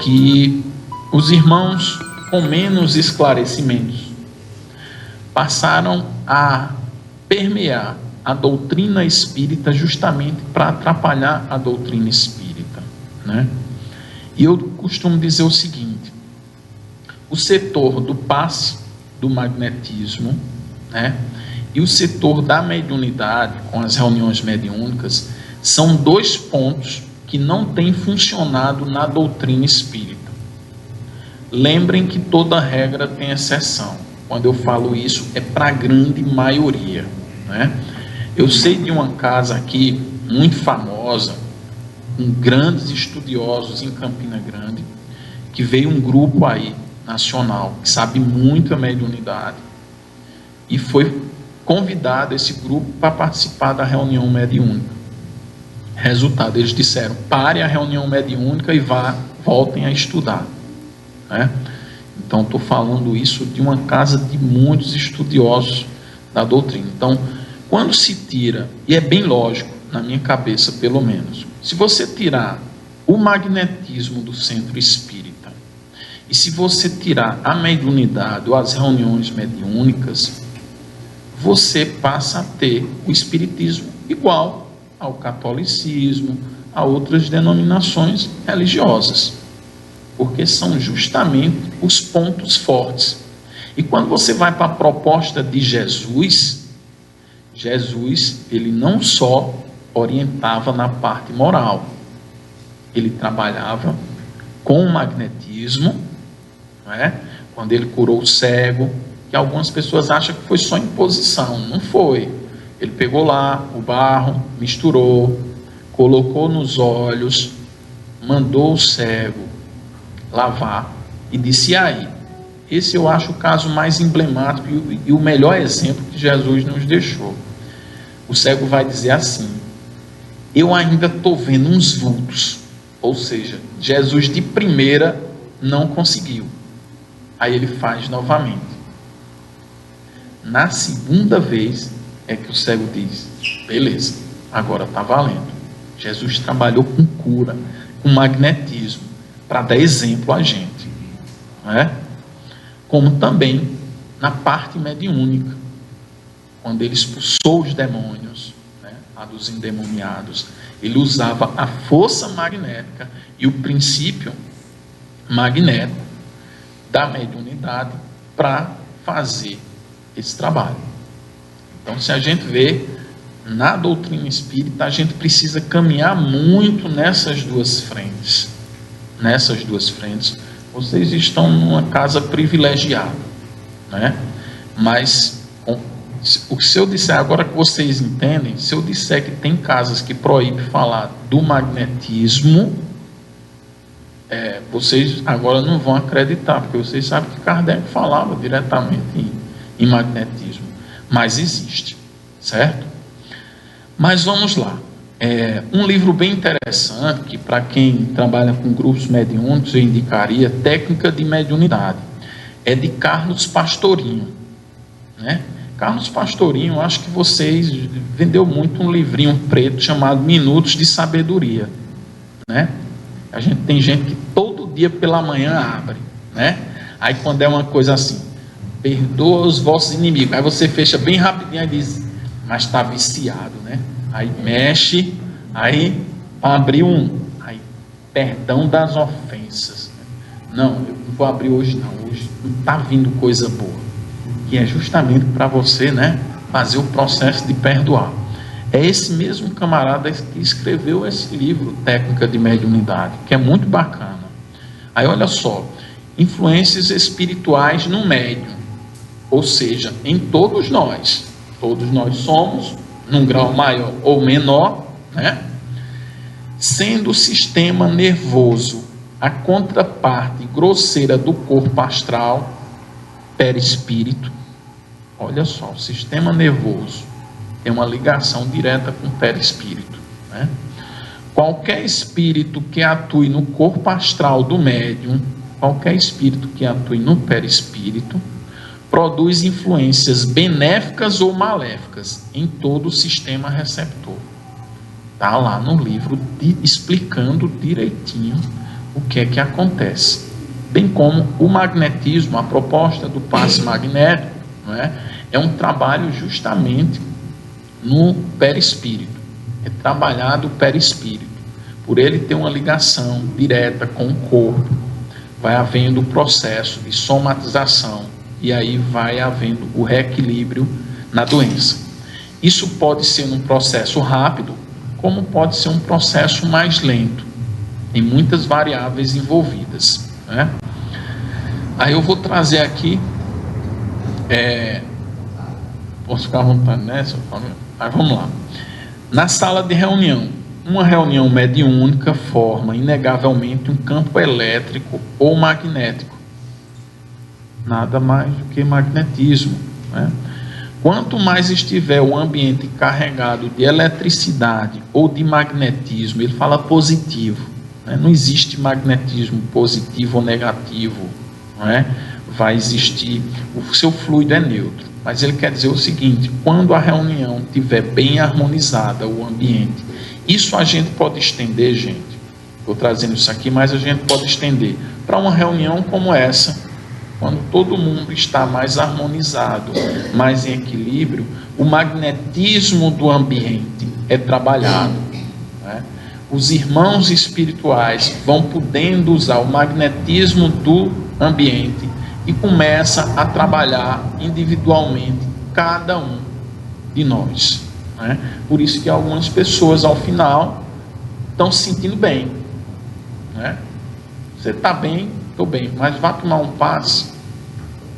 Speaker 1: que os irmãos com menos esclarecimentos passaram a permear a doutrina espírita justamente para atrapalhar a doutrina espírita, né? E eu costumo dizer o seguinte, o setor do passe, do magnetismo, né, e o setor da mediunidade, com as reuniões mediúnicas, são 2 pontos que não têm funcionado na doutrina espírita. Lembrem que toda regra tem exceção. Quando eu falo isso, é para a grande maioria, né? Eu sei de uma casa aqui, muito famosa, com grandes estudiosos em Campina Grande, que veio um grupo aí, nacional, que sabe muito a mediunidade, e foi convidado esse grupo para participar da reunião mediúnica. Resultado, eles disseram, pare a reunião mediúnica e voltem a estudar, né? Então estou falando isso de uma casa de muitos estudiosos da doutrina. Então, quando se tira, e é bem lógico, na minha cabeça pelo menos, se você tirar o magnetismo do centro espírita E se você tirar a mediunidade ou as reuniões mediúnicas, você passa a ter o espiritismo igual ao catolicismo, a outras denominações religiosas, porque são justamente os pontos fortes. E quando você vai para a proposta de Jesus, ele não só orientava na parte moral, ele trabalhava com o magnetismo, não é? Quando ele curou o cego, que algumas pessoas acham que foi só imposição, não foi. Ele pegou lá o barro, misturou, colocou nos olhos, mandou o cego lavar e disse: e aí? Esse eu acho o caso mais emblemático e o melhor exemplo que Jesus nos deixou. O cego vai dizer assim: eu ainda estou vendo uns vultos. Ou seja, Jesus de primeira não conseguiu. Aí ele faz novamente. Na segunda vez é que o cego diz: beleza, agora está valendo. Jesus trabalhou com cura, com magnetismo, para dar exemplo a gente, não é? Como também na parte mediúnica, quando ele expulsou os demônios, né, a dos endemoniados, ele usava a força magnética e o princípio magnético da mediunidade para fazer esse trabalho. Então, se a gente vê na doutrina espírita, a gente precisa caminhar muito nessas duas frentes. Nessas duas frentes, vocês estão numa casa privilegiada, né? Mas se eu disser, agora que vocês entendem, se eu disser que tem casas que proíbem falar do magnetismo, vocês agora não vão acreditar, porque vocês sabem que Kardec falava diretamente em magnetismo, mas existe, certo? Mas vamos lá. Um livro bem interessante, que para quem trabalha com grupos mediúnicos eu indicaria, Técnica de Mediunidade, é de Carlos Pastorinho, né? Carlos Pastorinho, acho que vocês vendeu muito um livrinho preto chamado Minutos de Sabedoria, né? Tem gente que todo dia pela manhã abre, né? Aí quando é uma coisa assim, perdoa os vossos inimigos, aí você fecha bem rapidinho e diz, mas está viciado, né? Aí mexe, aí abriu aí, perdão das ofensas. Não, eu não vou abrir hoje não, hoje não está vindo coisa boa. Que é justamente para você, né, fazer o processo de perdoar. É esse mesmo camarada que escreveu esse livro, Técnica de Mediunidade, que é muito bacana. Aí olha só, influências espirituais no médium, ou seja, em todos nós somos, num grau maior ou menor, né? Sendo o sistema nervoso a contraparte grosseira do corpo astral, perispírito. Olha só, o sistema nervoso tem uma ligação direta com o perispírito, né? Qualquer espírito que atue no corpo astral do médium, qualquer espírito que atue no perispírito, produz influências benéficas ou maléficas em todo o sistema receptor. Está lá no livro explicando direitinho o que é que acontece. Bem como o magnetismo, a proposta do passe magnético, não é? É um trabalho justamente no perispírito. É trabalhado o perispírito. Por ele ter uma ligação direta com o corpo, vai havendo o processo de somatização e aí vai havendo o reequilíbrio na doença. Isso pode ser um processo rápido, como pode ser um processo mais lento. Tem muitas variáveis envolvidas, né? Aí eu vou trazer aqui, posso ficar à vontade, né? Aí vamos lá. Na sala de reunião, uma reunião mediúnica forma inegavelmente um campo elétrico ou magnético. Nada mais do que magnetismo, né? Quanto mais estiver o ambiente carregado de eletricidade ou de magnetismo, ele fala positivo, né? Não existe magnetismo positivo ou negativo, não é? Vai existir, o seu fluido é neutro, mas ele quer dizer o seguinte: quando a reunião estiver bem harmonizada, o ambiente, isso a gente pode estender, gente, estou trazendo isso aqui, mas a gente pode estender para uma reunião como essa, quando todo mundo está mais harmonizado, mais em equilíbrio, o magnetismo do ambiente é trabalhado, né? Os irmãos espirituais vão podendo usar o magnetismo do ambiente e começa a trabalhar individualmente cada um de nós, né? Por isso que algumas pessoas ao final estão se sentindo bem, né? Você está bem, estou bem, mas vá tomar um passe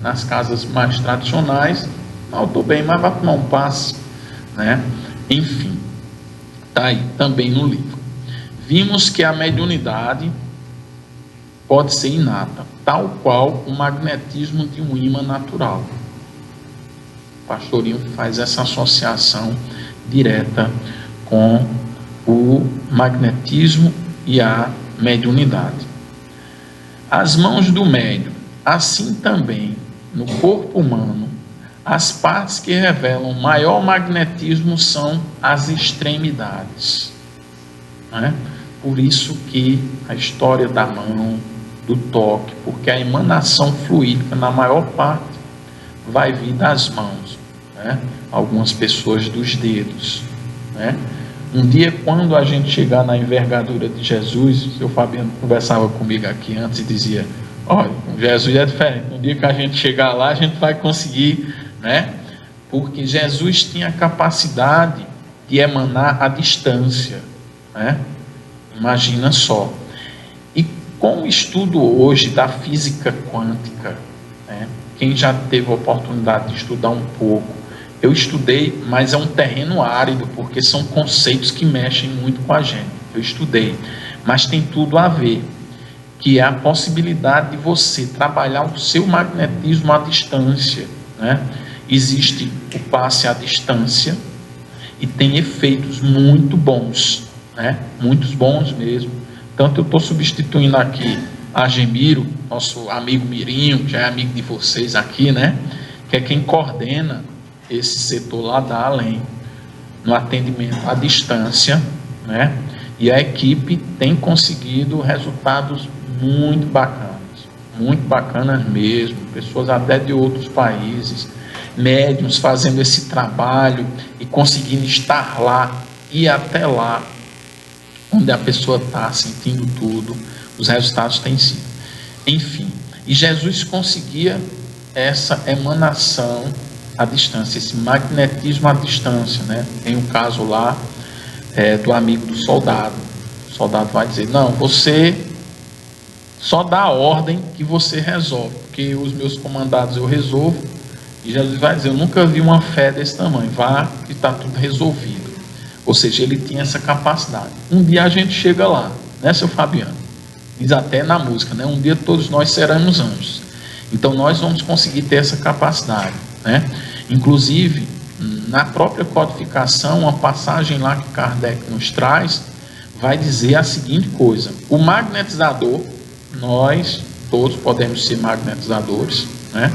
Speaker 1: nas casas mais tradicionais. Não, estou bem, mas vá tomar um passe, né? Enfim, está aí também no livro. Vimos que a mediunidade pode ser inata, tal qual o magnetismo de um ímã natural. O Pastorinho faz essa associação direta com o magnetismo e a mediunidade. As mãos do médium, assim também no corpo humano, as partes que revelam maior magnetismo são as extremidades, né? Por isso que a história da mão, do toque, porque a emanação fluídica na maior parte vai vir das mãos, né? Algumas pessoas dos dedos, né? Um dia, quando a gente chegar na envergadura de Jesus, o seu Fabiano conversava comigo aqui antes e dizia: olha, Jesus é diferente. Um dia que a gente chegar lá, a gente vai conseguir, né? Porque Jesus tinha a capacidade de emanar a distância, né? Imagina só. E com o estudo hoje da física quântica, né? Quem já teve a oportunidade de estudar um pouco, eu estudei, mas é um terreno árido, porque são conceitos que mexem muito com a gente. Eu estudei, mas tem tudo a ver, que é a possibilidade de você trabalhar o seu magnetismo à distância, né? Existe o passe à distância e tem efeitos muito bons, né? Muitos bons mesmo. Tanto eu estou substituindo aqui a Gemiro, nosso amigo Mirinho, que já é amigo de vocês aqui, né? Que é quem coordena esse setor lá da Além, no atendimento à distância, né? E a equipe tem conseguido resultados muito bacanas mesmo, pessoas até de outros países, médiuns fazendo esse trabalho e conseguindo estar lá, ir até lá, onde a pessoa está sentindo tudo, os resultados têm sido. Enfim, e Jesus conseguia essa emanação à distância, esse magnetismo à distância, né? Tem um caso lá do amigo do soldado. O soldado vai dizer: não, você só dá a ordem que você resolve, porque os meus comandados eu resolvo. E Jesus vai dizer: eu nunca vi uma fé desse tamanho, vá que está tudo resolvido. Ou seja, ele tinha essa capacidade. Um dia a gente chega lá, né, seu Fabiano? Diz até na música, né? Um dia todos nós seremos anjos. Então nós vamos conseguir ter essa capacidade, né? Inclusive, na própria codificação, uma passagem lá que Kardec nos traz, vai dizer a seguinte coisa: o magnetizador, nós todos podemos ser magnetizadores, né?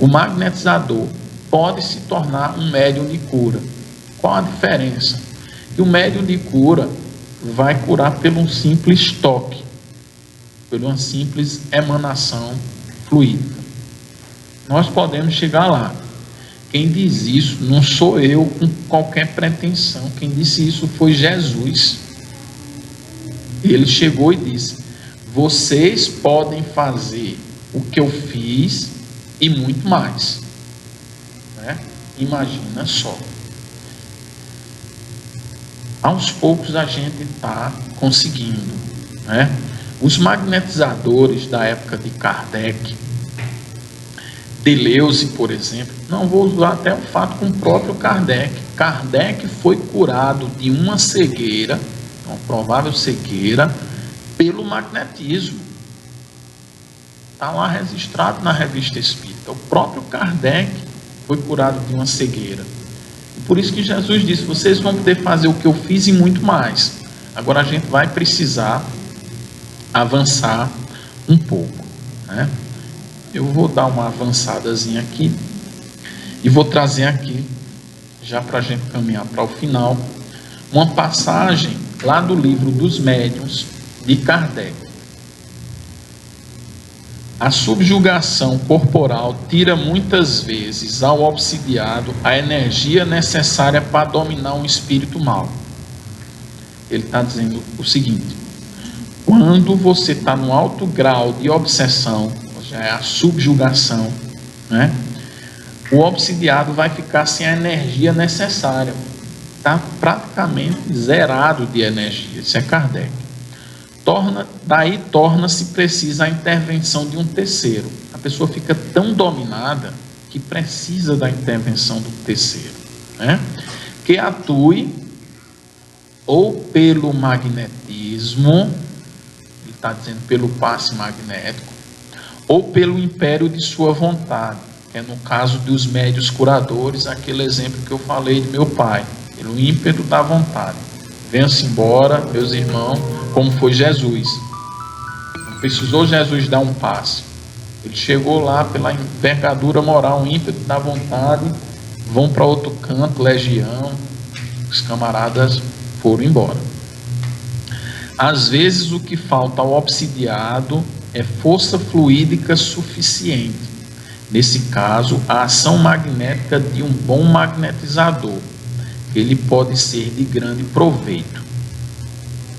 Speaker 1: O magnetizador pode se tornar um médium de cura. Qual a diferença? Que o médium de cura vai curar pelo um simples toque, por uma simples emanação fluídica. Nós podemos chegar lá. Quem diz isso não sou eu com qualquer pretensão. Quem disse isso foi Jesus. Ele chegou e disse: vocês podem fazer o que eu fiz e muito mais, né? Imagina só. Aos poucos a gente está conseguindo, né? Os magnetizadores da época de Kardec, Deleuze, por exemplo, não vou usar até o fato com o próprio Kardec. Kardec foi curado de uma cegueira, uma provável cegueira, pelo magnetismo. Está lá registrado na Revista Espírita. O próprio Kardec foi curado de uma cegueira. E por isso que Jesus disse: vocês vão poder fazer o que eu fiz e muito mais. Agora a gente vai precisar avançar um pouco, né? Eu vou dar uma avançadazinha aqui e vou trazer aqui, já para a gente caminhar para o final, uma passagem lá do livro dos Médiuns de Kardec. A subjugação corporal tira muitas vezes ao obsidiado a energia necessária para dominar um espírito mau. Ele está dizendo o seguinte: quando você está num alto grau de obsessão, já é a subjugação, né? O obsidiado vai ficar sem a energia necessária, está praticamente zerado de energia. Isso é Kardec. Daí torna-se precisa a intervenção de um terceiro. A pessoa fica tão dominada que precisa da intervenção do terceiro, né? Que atue ou pelo magnetismo, ele está dizendo pelo passe magnético, ou pelo império de sua vontade, que é no caso dos médios curadores, aquele exemplo que eu falei de meu pai, pelo ímpeto da vontade. Venha-se embora, meus irmãos, como foi Jesus. Não precisou Jesus dar um passe. Ele chegou lá pela envergadura moral, o ímpeto da vontade, vão para outro canto, legião, os camaradas foram embora. Às vezes o que falta ao obsidiado é força fluídica suficiente. Nesse caso, a ação magnética de um bom magnetizador. Ele pode ser de grande proveito.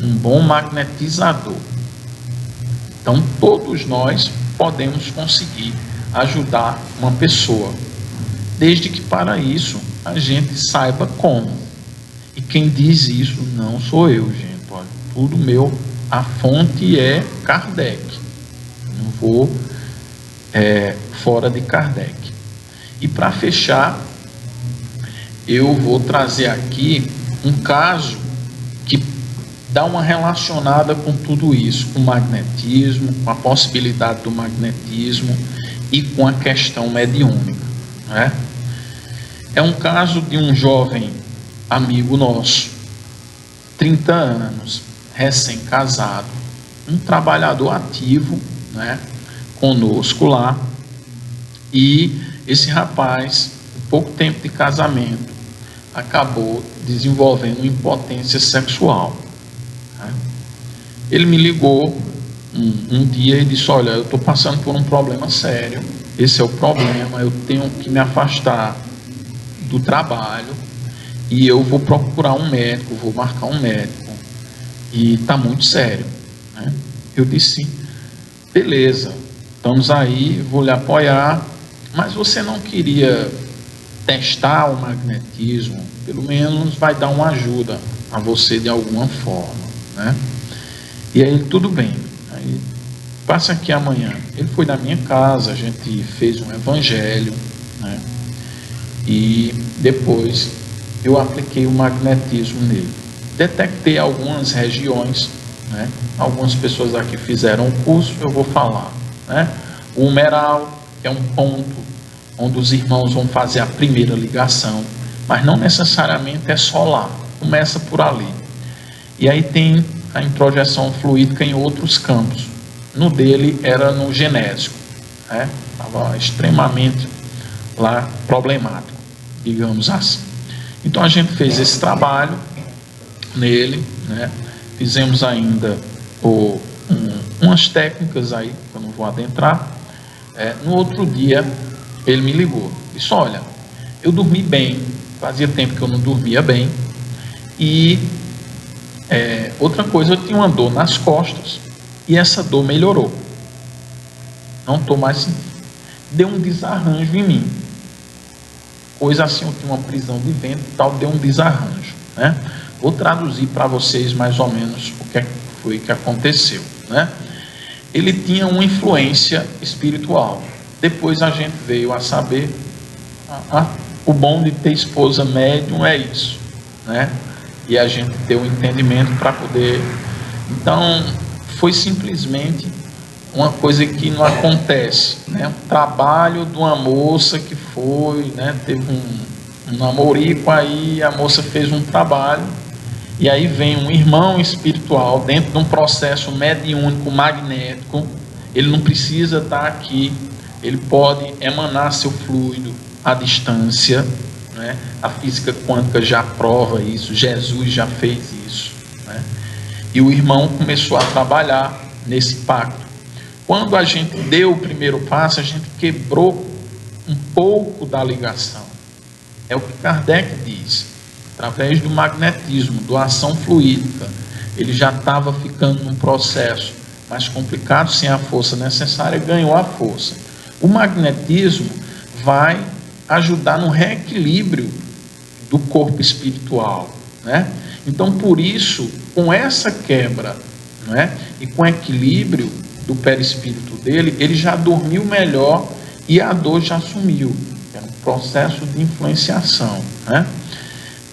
Speaker 1: Um bom magnetizador. Então, todos nós podemos conseguir ajudar uma pessoa, desde que para isso a gente saiba como. E quem diz isso não sou eu, gente. Olha, tudo meu, a fonte é Kardec. Não vou fora de Kardec. E para fechar, eu vou trazer aqui um caso que dá uma relacionada com tudo isso, com o magnetismo, com a possibilidade do magnetismo e com a questão mediúnica, né? É um caso de um jovem amigo nosso, 30 anos, recém-casado, um trabalhador ativo, né, conosco lá, e esse rapaz, em pouco tempo de casamento, acabou desenvolvendo impotência sexual, né? Ele me ligou um dia e disse: olha, eu estou passando por um problema sério, esse é o problema, eu tenho que me afastar do trabalho e eu vou procurar um médico, vou marcar um médico, e está muito sério, né? Eu disse: beleza, estamos aí, vou lhe apoiar, mas você não queria testar o magnetismo? Pelo menos vai dar uma ajuda a você de alguma forma, né? E aí, tudo bem, aí passa aqui amanhã. Ele foi na minha casa, a gente fez um evangelho, né? E depois eu apliquei o magnetismo nele. Detectei algumas regiões, né? Algumas pessoas aqui fizeram o curso, eu vou falar, né? O umeral, que é um ponto onde os irmãos vão fazer a primeira ligação, mas não necessariamente é só lá, começa por ali. E aí tem a introjeção fluídica em outros campos. No dele era no genésico, né? Estava extremamente lá problemático, digamos assim. Então a gente fez esse trabalho nele, né? Fizemos ainda umas técnicas aí, que eu não vou adentrar. No outro dia ele me ligou, disse: olha, eu dormi bem, fazia tempo que eu não dormia bem, e outra coisa, eu tinha uma dor nas costas, e essa dor melhorou, não estou mais sentindo, deu um desarranjo em mim, coisa assim, eu tinha uma prisão de vento e tal, deu um desarranjo, né? Vou traduzir para vocês mais ou menos o que foi que aconteceu, né? Ele tinha uma influência espiritual. Depois a gente veio a saber, o bom de ter esposa médium é isso, né? E a gente ter o entendimento para poder. Então, foi simplesmente uma coisa que não acontece, né? Um trabalho de uma moça que foi, né? Teve um namorico, aí a moça fez um trabalho, e aí vem um irmão espiritual dentro de um processo mediúnico magnético. Ele não precisa estar aqui, ele pode emanar seu fluido à distância, né? A física quântica já prova isso, Jesus já fez isso, né? E o irmão começou a trabalhar nesse pacto. Quando a gente deu o primeiro passo, a gente quebrou um pouco da ligação. É o que Kardec diz. Através do magnetismo, doação fluídica, ele já estava ficando num processo mais complicado, sem a força necessária, ganhou a força. O magnetismo vai ajudar no reequilíbrio do corpo espiritual, né? Então, por isso, com essa quebra, né, e com o equilíbrio do perispírito dele, ele já dormiu melhor e a dor já sumiu. É um processo de influenciação, né?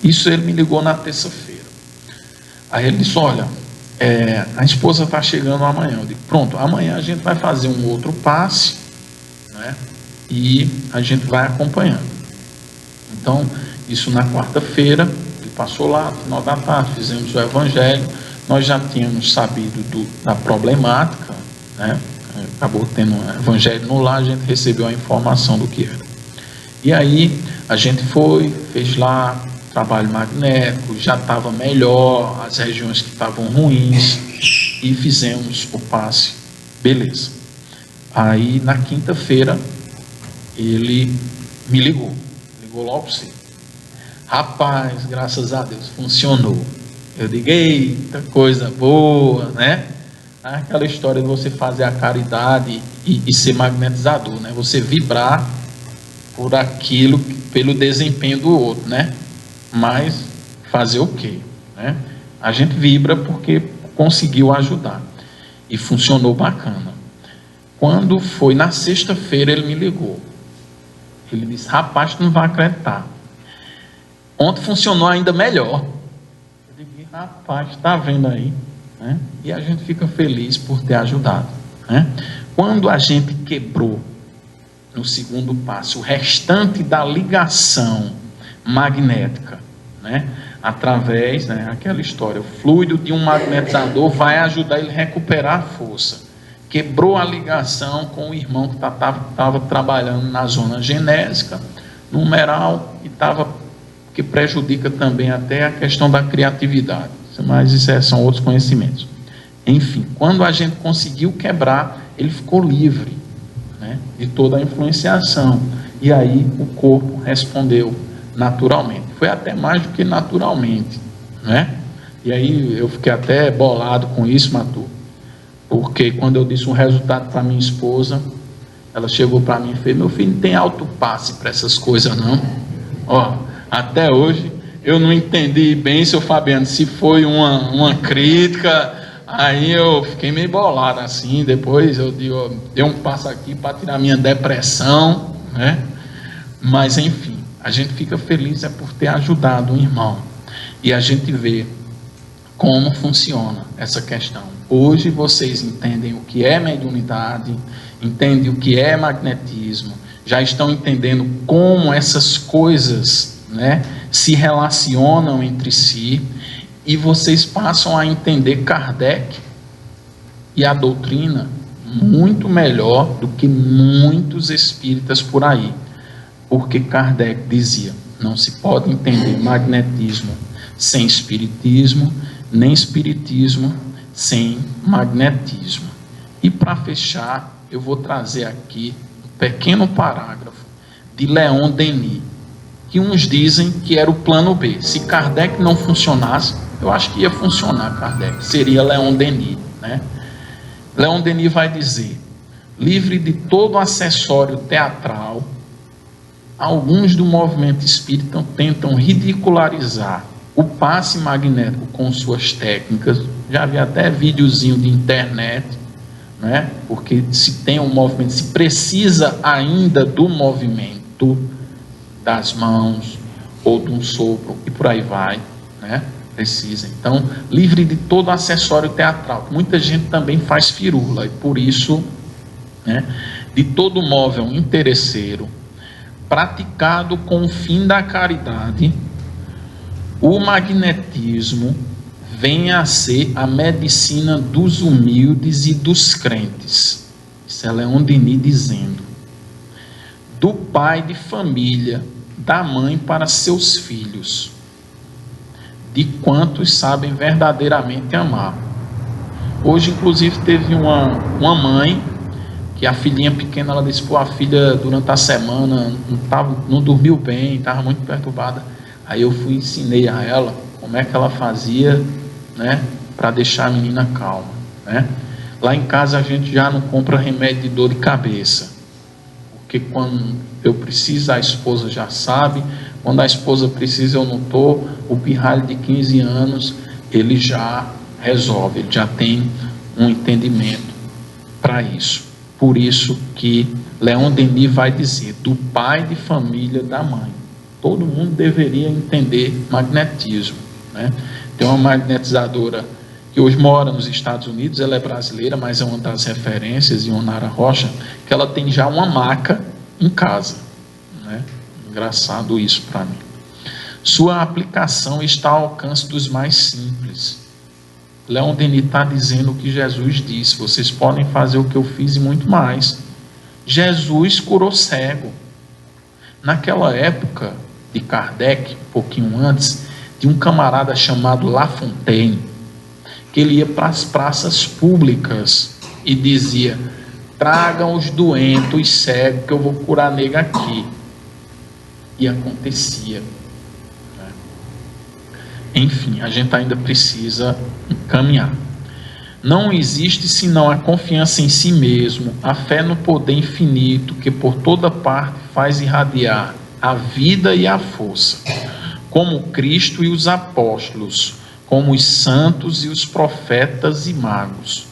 Speaker 1: Isso ele me ligou na terça-feira. Aí ele disse: olha, a esposa está chegando amanhã. Eu digo: pronto, amanhã a gente vai fazer um outro passe, né? E a gente vai acompanhando. Então, isso na quarta-feira, ele passou lá, no final da tarde, fizemos o evangelho. Nós já tínhamos sabido da problemática, né? Acabou tendo um evangelho no lar, a gente recebeu a informação do que era. E aí a gente fez lá trabalho magnético, já estava melhor, as regiões que estavam ruins, e fizemos o passe, beleza. Aí na quinta-feira ele me ligou logo cedo: rapaz, graças a Deus, funcionou. Eu digo: eita, coisa boa, né? Aquela história de você fazer a caridade e ser magnetizador, né? Você vibrar por aquilo, pelo desempenho do outro, né? Mas fazer o quê, né? A gente vibra porque conseguiu ajudar e funcionou bacana. Quando foi na sexta-feira, ele me ligou. Ele disse: rapaz, tu não vai acreditar, ontem funcionou ainda melhor. Eu digo: rapaz, está vendo aí, né? E a gente fica feliz por ter ajudado, né? Quando a gente quebrou no segundo passo o restante da ligação magnética, né? Através, né, aquela história, o fluido de um magnetizador vai ajudar ele a recuperar a força. Quebrou a ligação com o irmão que estava trabalhando na zona genésica, numeral, e que prejudica também até a questão da criatividade. Mas isso são outros conhecimentos. Enfim, quando a gente conseguiu quebrar, ele ficou livre, né, de toda a influenciação. E aí o corpo respondeu naturalmente. Foi até mais do que naturalmente, né? E aí eu fiquei até bolado com isso, Matu, porque quando eu disse um resultado para minha esposa, ela chegou para mim e fez: meu filho, não tem alto passe para essas coisas não. Ó, até hoje eu não entendi bem, seu Fabiano, se foi uma crítica. Aí eu fiquei meio bolado assim. Depois eu digo: dei um passo aqui para tirar minha depressão, né? Mas enfim, a gente fica feliz por ter ajudado um irmão, e a gente vê como funciona essa questão. Hoje vocês entendem o que é mediunidade, entendem o que é magnetismo, já estão entendendo como essas coisas, né, se relacionam entre si, e vocês passam a entender Kardec e a doutrina muito melhor do que muitos espíritas por aí. Porque Kardec dizia: não se pode entender magnetismo sem espiritismo, nem espiritismo sem magnetismo. E para fechar, eu vou trazer aqui um pequeno parágrafo de Leon Denis, que uns dizem que era o plano B. Se Kardec não funcionasse, eu acho que ia funcionar Kardec, seria Leon Denis, né? Leon Denis vai dizer: livre de todo acessório teatral, alguns do movimento espírita tentam ridicularizar o passe magnético com suas técnicas. Já vi até videozinho de internet, né? Porque se tem um movimento, se precisa ainda do movimento das mãos ou de um sopro, e por aí vai, né? Precisa. Então, livre de todo acessório teatral. Muita gente também faz firula, e por isso, né, de todo móvel interesseiro praticado com o fim da caridade, o magnetismo vem a ser a medicina dos humildes e dos crentes. Isso é Leon Denis dizendo. Do pai de família, da mãe para seus filhos, de quantos sabem verdadeiramente amar. Hoje, inclusive, teve uma mãe que a filhinha pequena, ela disse, pô, a filha durante a semana não dormiu bem, estava muito perturbada. Aí eu ensinei a ela como é que ela fazia, né, para deixar a menina calma, né? Lá em casa a gente já não compra remédio de dor de cabeça, porque quando eu preciso, a esposa já sabe, quando a esposa precisa eu não estou, o pirralho de 15 anos, ele já resolve, ele já tem um entendimento para isso. Por isso que Leon Denis vai dizer, do pai de família da mãe. Todo mundo deveria entender magnetismo, né? Tem uma magnetizadora que hoje mora nos Estados Unidos, ela é brasileira, mas é uma das referências, Ionara Rocha, que ela tem já uma maca em casa, né? Engraçado isso para mim. Sua aplicação está ao alcance dos mais simples. Leon Denis está dizendo o que Jesus disse, vocês podem fazer o que eu fiz e muito mais. Jesus curou cego. Naquela época de Kardec, um pouquinho antes, de um camarada chamado La Fontaine, que ele ia para as praças públicas e dizia, tragam os doentes, os cegos, que eu vou curar nega aqui. E acontecia, né? Enfim, a gente ainda precisa caminhar. Não existe senão a confiança em si mesmo, a fé no poder infinito que por toda parte faz irradiar a vida e a força, como Cristo e os apóstolos, como os santos e os profetas e magos.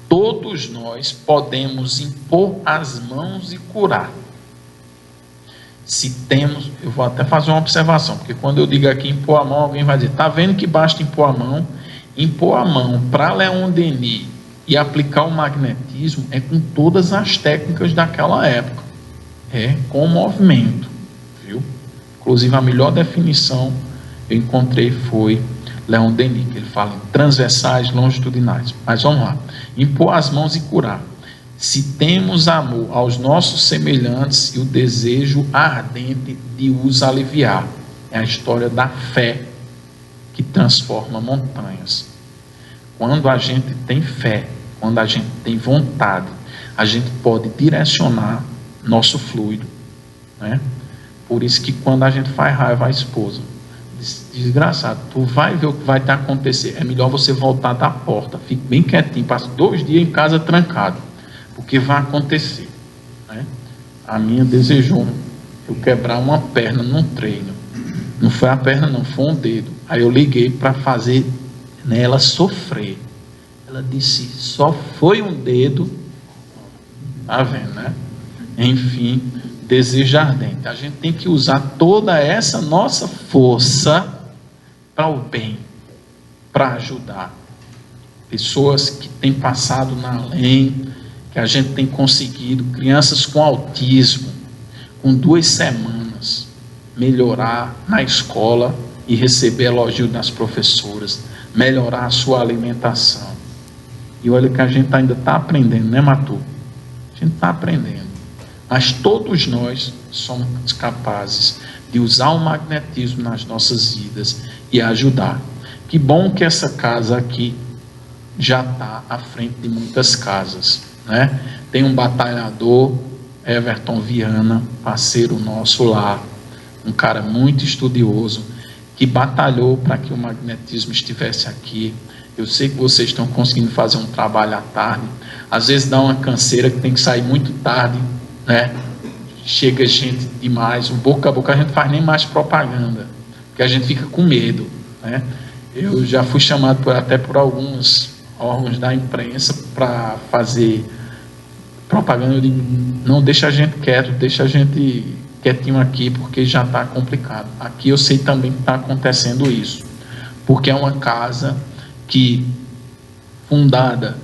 Speaker 1: Todos nós podemos impor as mãos e curar. Se temos, eu vou até fazer uma observação, porque quando eu digo aqui impor a mão, alguém vai dizer, está vendo que basta impor a mão? Impor a mão para Leon Denis e aplicar o magnetismo é com todas as técnicas daquela época, é com o movimento, viu? Inclusive a melhor definição eu encontrei foi Leon Denis, que ele fala em transversais, longitudinais. Mas vamos lá, impor as mãos e curar. Se temos amor aos nossos semelhantes e o desejo ardente de os aliviar, é a história da fé que transforma montanhas. Quando a gente tem fé, quando a gente tem vontade, a gente pode direcionar nosso fluido, né? Por isso que quando a gente faz raiva à esposa, desgraçado, tu vai ver o que vai te acontecer, é melhor você voltar da porta, fique bem quietinho, passe 2 dias em casa trancado, porque vai acontecer, né? A minha desejou eu quebrar uma perna num treino, não foi a perna não, foi um dedo. Aí eu liguei para fazer ela sofrer. Ela disse, só foi um dedo. Tá vendo, né? Enfim, desejo ardente. A gente tem que usar toda essa nossa força para o bem, para ajudar pessoas que têm passado na além, que a gente tem conseguido, crianças com autismo, com 2 semanas, melhorar na escola e receber elogio das professoras, melhorar a sua alimentação. E olha que a gente ainda está aprendendo, né, Matu? A gente está aprendendo. Mas todos nós somos capazes de usar o magnetismo nas nossas vidas e ajudar. Que bom que essa casa aqui já está à frente de muitas casas, né? Tem um batalhador, Everton Viana, parceiro nosso lá, um cara muito estudioso, que batalhou para que o magnetismo estivesse aqui. Eu sei que vocês estão conseguindo fazer um trabalho à tarde, às vezes dá uma canseira que tem que sair muito tarde, né? Chega gente demais, o boca a boca a gente faz nem mais propaganda, porque a gente fica com medo, né? Eu já fui chamado até por alguns órgãos da imprensa para fazer propaganda. Eu digo, não, deixa a gente quieto, deixa a gente quietinho aqui, porque já está complicado. Aqui eu sei também que está acontecendo isso, porque é uma casa que, fundada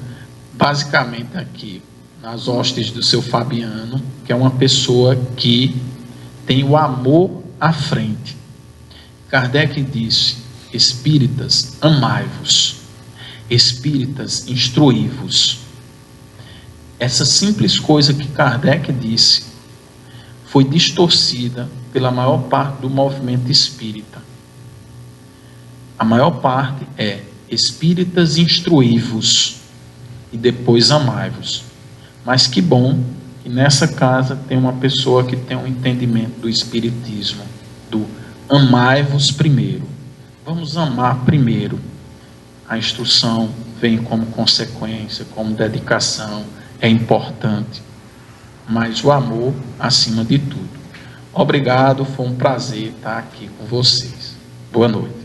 Speaker 1: basicamente aqui nas hostes do seu Fabiano, que é uma pessoa que tem o amor à frente. Kardec disse, espíritas, amai-vos, espíritas, instruí-vos. Essa simples coisa que Kardec disse foi distorcida pela maior parte do movimento espírita. A maior parte é espíritas, instruí-vos e depois amai-vos. Mas que bom que nessa casa tem uma pessoa que tem um entendimento do Espiritismo, do amai-vos primeiro. Vamos amar primeiro. A instrução vem como consequência, como dedicação, é importante, mas o amor acima de tudo. Obrigado, foi um prazer estar aqui com vocês. Boa noite.